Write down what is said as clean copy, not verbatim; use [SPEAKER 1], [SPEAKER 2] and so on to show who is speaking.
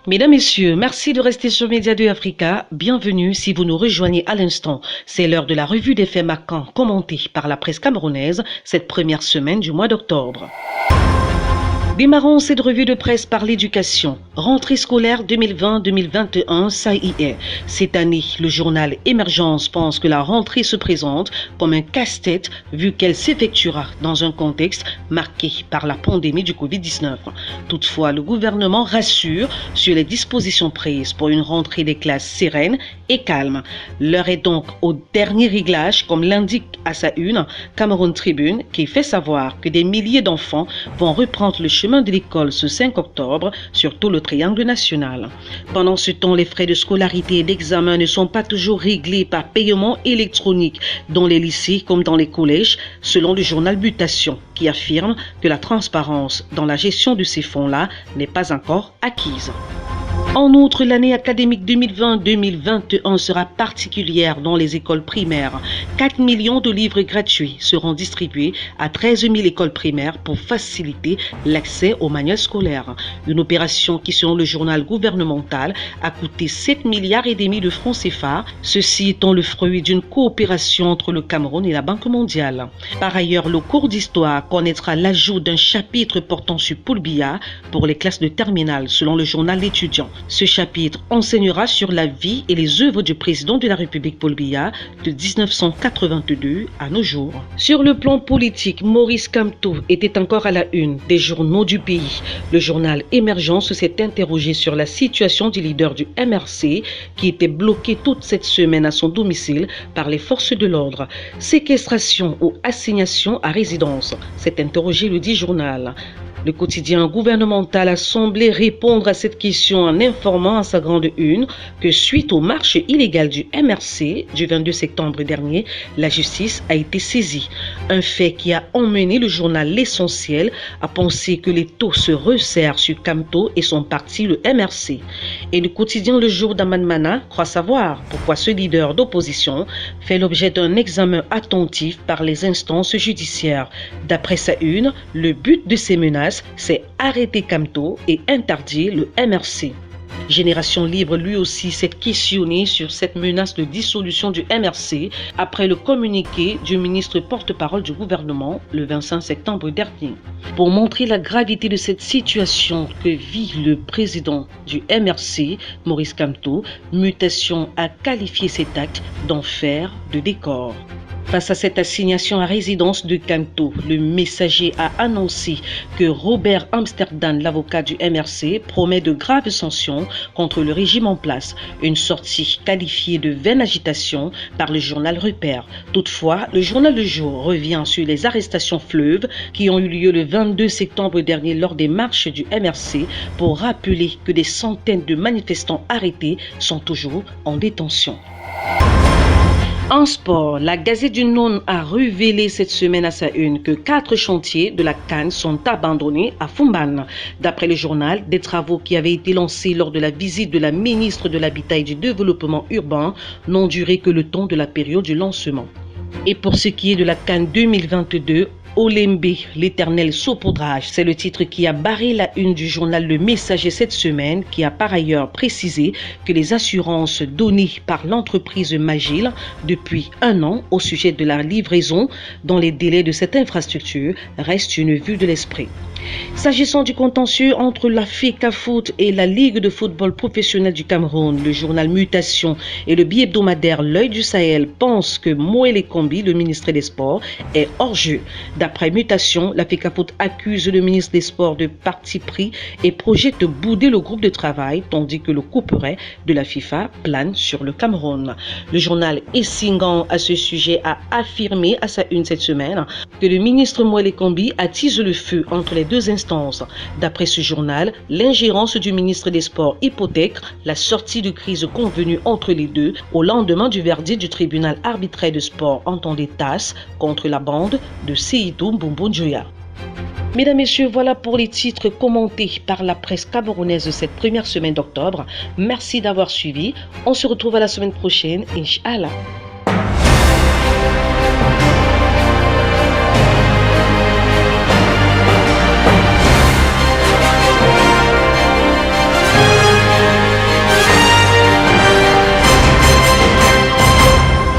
[SPEAKER 1] Mesdames, Messieurs, merci de rester sur Média 2 Africa. Bienvenue si vous nous rejoignez à l'instant. C'est l'heure de la revue des faits marquants commentée par la presse camerounaise cette première semaine du mois d'octobre. Démarrons cette revue de presse par l'éducation. Rentrée scolaire 2020-2021, ça y est. Cette année, le journal Émergence pense que la rentrée se présente comme un casse-tête vu qu'elle s'effectuera dans un contexte marqué par la pandémie du Covid-19. Toutefois, le gouvernement rassure sur les dispositions prises pour une rentrée des classes sereine et calme. L'heure est donc au dernier réglage, comme l'indique à sa une Cameroun Tribune, qui fait savoir que des milliers d'enfants vont reprendre le chemin de l'école ce 5 octobre sur tout le triangle national. Pendant ce temps, les frais de scolarité et d'examen ne sont pas toujours réglés par paiement électronique dans les lycées comme dans les collèges, selon le journal Mutation, qui affirme que la transparence dans la gestion de ces fonds-là n'est pas encore acquise. En outre, l'année académique 2020-2021 sera particulière dans les écoles primaires. 4 millions de livres gratuits seront distribués à 13 000 écoles primaires pour faciliter l'accès aux manuels scolaires. Une opération qui, selon le journal gouvernemental, a coûté 7,5 milliards de francs CFA, ceci étant le fruit d'une coopération entre le Cameroun et la Banque mondiale. Par ailleurs, le cours d'histoire connaîtra l'ajout d'un chapitre portant sur Paul Biya pour les classes de terminale, selon le journal L'étudiant. Ce chapitre enseignera sur la vie et les œuvres du président de la République Paul Biya de 1982 à nos jours. Sur le plan politique, Maurice Kamto était encore à la une des journaux du pays. Le journal Émergence s'est interrogé sur la situation du leader du MRC qui était bloqué toute cette semaine à son domicile par les forces de l'ordre. Séquestration ou assignation à résidence, s'est interrogé le dit journal. Le quotidien gouvernemental a semblé répondre à cette question en informant à sa grande une que suite au marché illégal du MRC du 22 septembre dernier, la justice a été saisie. Un fait qui a emmené le journal L'Essentiel à penser que les taux se resserrent sur Kamto et son parti, le MRC. Et le quotidien Le Jour d'Amanmana croit savoir pourquoi ce leader d'opposition fait l'objet d'un examen attentif par les instances judiciaires. D'après sa une, le but de ces menaces, c'est arrêter Kamto et interdire le MRC. Génération Libre lui aussi s'est questionné sur cette menace de dissolution du MRC après le communiqué du ministre porte-parole du gouvernement le 25 septembre dernier. Pour montrer la gravité de cette situation que vit le président du MRC, Maurice Kamto, Mutation a qualifié cet acte d'enfer de décor. Face à cette assignation à résidence de Kamto, le messager a annoncé que Robert Amsterdam, l'avocat du MRC, promet de graves sanctions contre le régime en place, une sortie qualifiée de vaine agitation par le journal Repère. Toutefois, le journal Le Jour revient sur les arrestations fleuves qui ont eu lieu le 22 septembre dernier lors des marches du MRC pour rappeler que des centaines de manifestants arrêtés sont toujours en détention. En sport, la Gazette du Nord a révélé cette semaine à sa une que 4 chantiers de la CAN sont abandonnés à Fumban. D'après le journal, des travaux qui avaient été lancés lors de la visite de la ministre de l'Habitat et du Développement urbain n'ont duré que le temps de la période du lancement. Et pour ce qui est de la CAN 2022, Olembe, l'éternel saupoudrage, c'est le titre qui a barré la une du journal Le Messager cette semaine, qui a par ailleurs précisé que les assurances données par l'entreprise Magil depuis 1 an au sujet de la livraison dans les délais de cette infrastructure restent une vue de l'esprit. S'agissant du contentieux entre la FECAFOOT et la Ligue de football professionnel du Cameroun, le journal Mutation et le bi-hebdomadaire L'Œil du Sahel pensent que Moël Kombi, le ministre des Sports, est hors jeu. D'après Mutation, la FECAFOOT accuse le ministre des Sports de parti pris et projette de bouder le groupe de travail, tandis que le couperet de la FIFA plane sur le Cameroun. Le journal Essingan à ce sujet a affirmé à sa une cette semaine que le ministre Moël Kombi attise le feu entre les deux instances. D'après ce journal, l'ingérence du ministre des Sports hypothèque la sortie de crise convenue entre les deux au lendemain du verdict du tribunal arbitraire de sport entendé TAS contre la bande de Seydou Mboumbou-Njoya. Mesdames, Messieurs, voilà pour les titres commentés par la presse camerounaise cette première semaine d'octobre. Merci d'avoir suivi. On se retrouve à la semaine prochaine, Inch'Allah.